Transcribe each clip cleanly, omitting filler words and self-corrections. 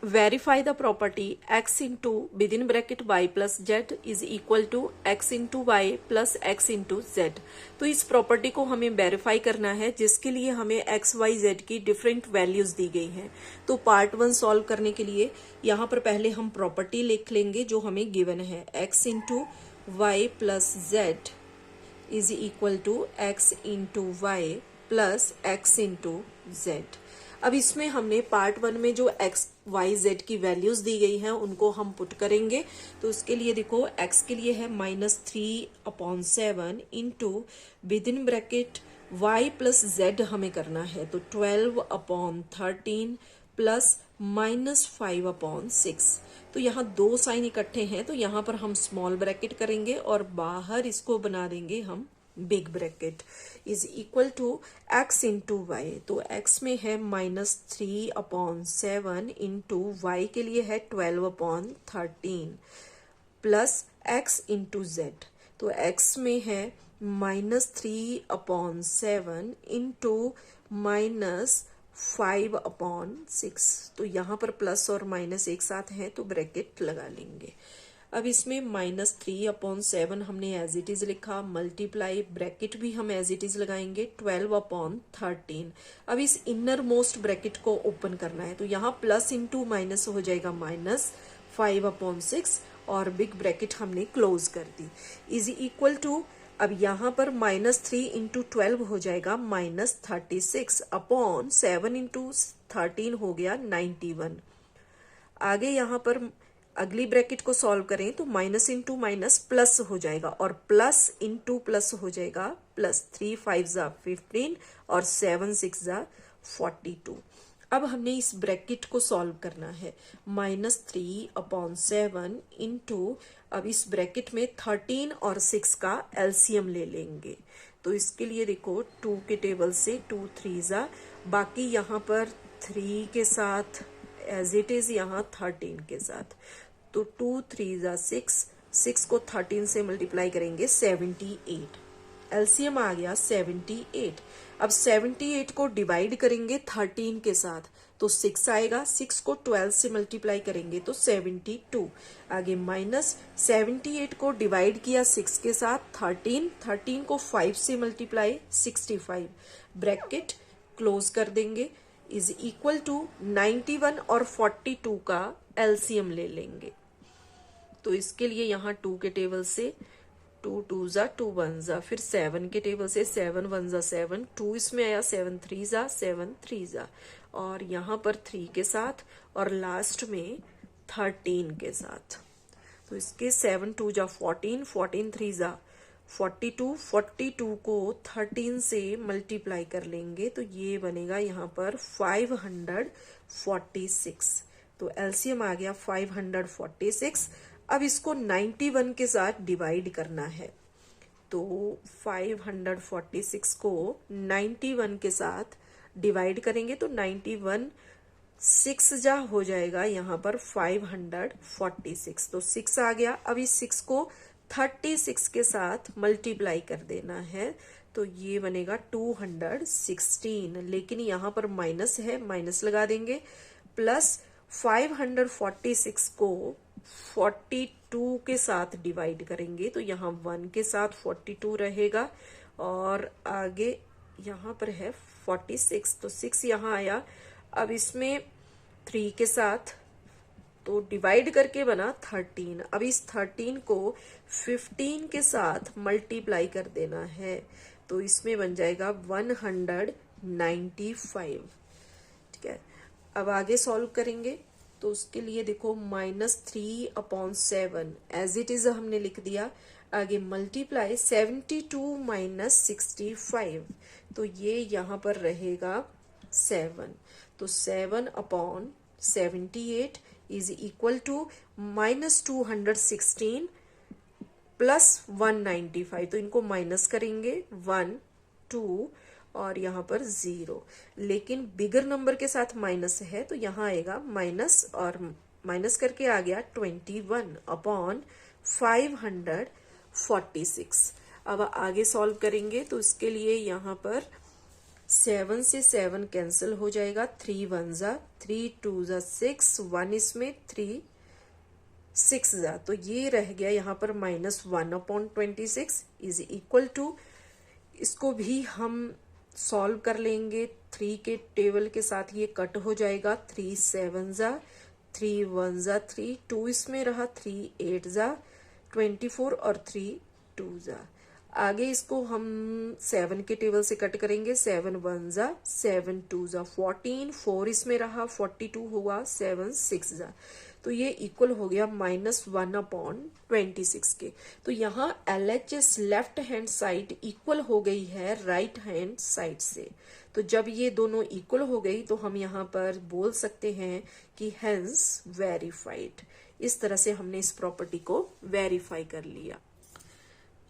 Verify the property x into within bracket y plus z is equal to x into y plus x into z. तो इस property को हमें verify करना है, जिसके लिए हमें x y z की डिफरेंट वैल्यूज दी गई हैं। तो पार्ट 1 सॉल्व करने के लिए यहाँ पर पहले हम प्रॉपर्टी लिख लेंगे जो हमें गिवन है, x into y plus z is equal to x into y plus x into z. अब इसमें हमने पार्ट 1 में जो x y z की वैल्यूज दी गई हैं उनको हम पुट करेंगे। तो उसके लिए देखो x के लिए है -3/7 into within bracket y plus z हमें करना है, तो 12/13 प्लस -5/6। तो यहाँ दो साइन इकट्ठे हैं, तो यहाँ पर हम स्मॉल ब्रैकेट करेंगे और बाहर इसको बना देंगे हम big bracket is equal to x into y. तो x में है -3/7 इंटू वाई के लिए है 12/13 प्लस x इंटू जेड। तो x में है -3/7 इंटू -5/6। तो यहाँ पर प्लस और माइनस एक साथ है तो ब्रैकेट लगा लेंगे। अब इसमें -3/7 हमने एज इट इज लिखा, मल्टीप्लाई ब्रैकेट भी हम एज इट इज लगाएंगे 12/13। अब इस इनर मोस्ट ब्रैकेट को ओपन करना है, तो यहाँ प्लस इंटू माइनस हो जाएगा -5/6 और बिग ब्रैकेट हमने क्लोज कर दी इज इक्वल टू, अब यहाँ पर -3 इंटू 12 हो जाएगा -36/7 इंटू 13 हो गया 91। आगे यहाँ पर अगली ब्रैकेट को सॉल्व करें तो माइनस इंटू माइनस प्लस हो जाएगा और प्लस इंटू प्लस हो जाएगा प्लस, 3 5 15 और 7 6 42। अब हमने इस ब्रैकेट को सॉल्व करना है, -3/7 इंटू, अब इस ब्रैकेट में 13 और 6 का एलसीएम ले लेंगे। तो इसके लिए देखो 2 के टेबल से 2 3 बाकी यहाँ पर 3 के साथ एज इट इज यहाँ 13 के साथ, तो 2 3 6 को 13 से मल्टीप्लाई करेंगे 78, एलसीएम आ गया 78। अब 78 को डिवाइड करेंगे 13 के साथ तो 6 आएगा, 6 को 12 से मल्टीप्लाई करेंगे तो 72। आगे माइनस 78 को डिवाइड किया 6 के साथ 13 को 5 से मल्टीप्लाई 65, ब्रैकेट क्लोज कर देंगे इज इक्वल टू 91 और 42 का एलसीएम ले लेंगे। तो इसके लिए यहाँ 2 के टेबल से 2 2 2 1 फिर 7 के टेबल से 7 1 7, 2 इसमें आया 7 3 7 3 और यहाँ पर 3 के साथ और लास्ट में 13 के साथ। तो इसके 7 2 14, 14 3 42, 42 को 13 से मल्टीप्लाई कर लेंगे तो ये बनेगा यहाँ पर 546। तो एलसीएम आ गया 546। अब इसको 91 के साथ डिवाइड करना है, तो 546 को 91 के साथ डिवाइड करेंगे तो 91 6 हो जाएगा यहाँ पर 546, तो 6 आ गया। अब इस 6 को 36 के साथ मल्टीप्लाई कर देना है तो ये बनेगा 216, लेकिन यहाँ पर माइनस है, माइनस लगा देंगे, प्लस 546 को 42 के साथ डिवाइड करेंगे तो यहाँ 1 के साथ 42 रहेगा और आगे यहाँ पर है 46, तो 6 यहाँ आया। अब इसमें 3 के साथ तो डिवाइड करके बना 13। अब इस 13 को 15 के साथ मल्टीप्लाई कर देना है तो इसमें बन जाएगा 195। ठीक है, अब आगे सॉल्व करेंगे तो उसके लिए देखो -3/7 एज इट इज हमने लिख दिया, आगे मल्टीप्लाई 72 - 65 तो ये यहाँ पर रहेगा 7, तो 7/78 इज इक्वल टू -216 प्लस 195, तो इनको माइनस करेंगे 1 2 और यहाँ पर 0, लेकिन बिगर नंबर के साथ माइनस है तो यहाँ आएगा माइनस और माइनस करके आ गया 21/546। अब आगे सॉल्व करेंगे तो इसके लिए यहाँ पर 7 से 7 कैंसिल हो जाएगा, 3 1 जा, 3 2 जा 6, 1 इसमें 3 6 जा, तो ये रह गया यहाँ पर -1/26 इज इक्वल टू, इसको भी हम सॉल्व कर लेंगे 3 के टेबल के साथ, ये कट हो जाएगा, 3 7 जा, 3 1 जा 3, 2 इसमें रहा, 3 8 जा 24 और 3 2 जा। आगे इसको हम 7 के टेबल से कट करेंगे, 7 1 जा, 7 2 जा 14, 4 इसमें रहा, 42 हुआ, 7 6 जा, तो ये इक्वल हो गया -1/26 के। तो यहाँ LHS left hand side equal हो गई है राइट हैंड साइड से। तो जब ये दोनों इक्वल हो गई तो हम यहाँ पर बोल सकते हैं कि हेंस वेरीफाइड। इस तरह से हमने इस प्रॉपर्टी को वेरीफाई कर लिया।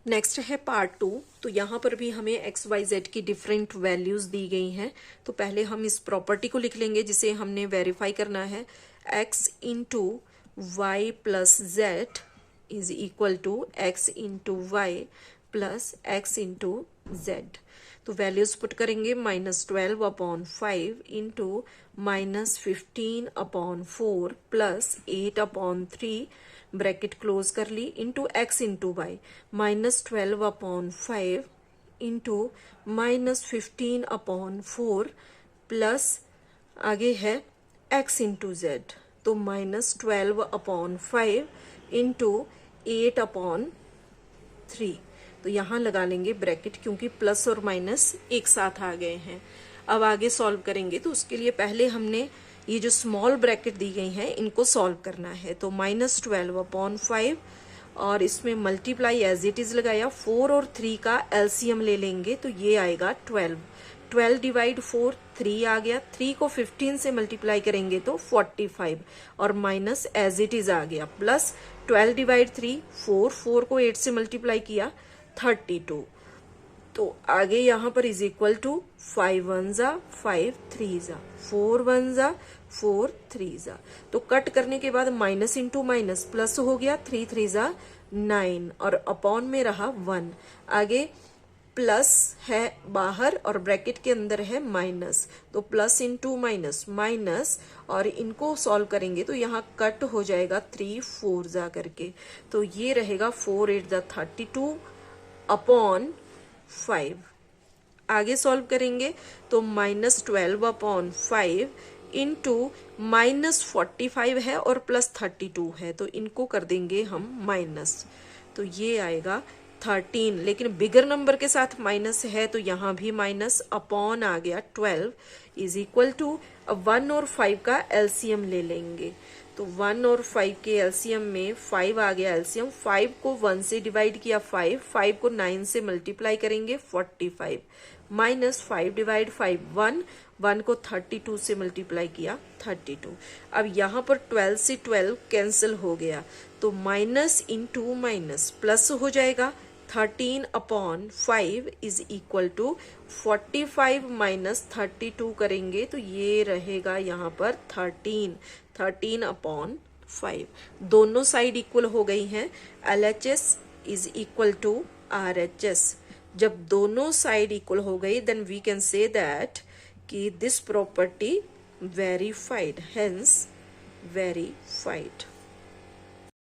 नेक्स्ट है पार्ट 2। तो यहाँ पर भी हमें XYZ की डिफरेंट वैल्यूज दी गई हैं। तो पहले हम इस प्रॉपर्टी को लिख लेंगे जिसे हमने वेरीफाई करना है। x into y plus z is equal to x into y plus x into z. तो वैल्यूज पुट करेंगे, -12/5 इंटू -15/4 प्लस 8/3 ब्रैकेट क्लोज कर ली, into x into y, -12/5 into -15/4 plus आगे है x इंटू जेड, तो -12/5 into 8/3। तो यहाँ लगा लेंगे ब्रैकेट क्योंकि प्लस और माइनस एक साथ आ गए हैं। अब आगे सॉल्व करेंगे तो उसके लिए पहले हमने ये जो स्मॉल ब्रैकेट दी गई हैं इनको सॉल्व करना है। तो -12/5 और इसमें मल्टीप्लाई एज इट इज लगाया, 4 और 3 का एलसीएम ले लेंगे तो ये आएगा 12। 12 डिवाइड 4, 3 आ गया, 3 को 15 से मल्टीप्लाई करेंगे तो 45 और माइनस एज इट इज आ गया, प्लस 12 डिवाइड 3, 4 को 8 से मल्टीप्लाई किया 32। तो आगे यहाँ पर इज इक्वल टू 5 1 जा 5 3 जा, 4 1 जा 4 3 जा। तो कट करने के बाद माइनस इंटू माइनस प्लस हो गया, 3 3 जा 9 और अपॉन में रहा 1। आगे प्लस है बाहर और ब्रैकेट के अंदर है माइनस, तो प्लस इंटू माइनस माइनस, और इनको सॉल्व करेंगे तो यहाँ कट हो जाएगा 3 4 जा करके। तो ये रहेगा 4 8 जा 32 अपॉन 5। आगे सॉल्व करेंगे तो -12/5 इंटू -45 है और +32 है, तो इनको कर देंगे हम माइनस, तो ये आएगा 13। लेकिन बिगर नंबर के साथ माइनस है तो यहाँ भी माइनस, अपॉन आ गया 12 इज इक्वल टू, अब 1 और 5 का एलसीएम ले लेंगे। तो 1 और 5 के एलसीएम में 5 आ गया एलसीएम, 5 को 1 से डिवाइड किया 5 को 9 से मल्टीप्लाई करेंगे 45, माइनस 5 डिवाइड 5 1 को 32 से मल्टीप्लाई किया 32। अब यहाँ पर 12 से 12 कैंसिल हो गया तो माइनस इंटू माइनस प्लस हो जाएगा, 13/5 इज इक्वल टू 45 माइनस 32 करेंगे तो ये रहेगा यहाँ पर 13/5। दोनों साइड इक्वल हो गई हैं। LHS is equal to RHS। जब दोनों साइड इक्वल हो गई then we can say that कि this property verified, hence verified.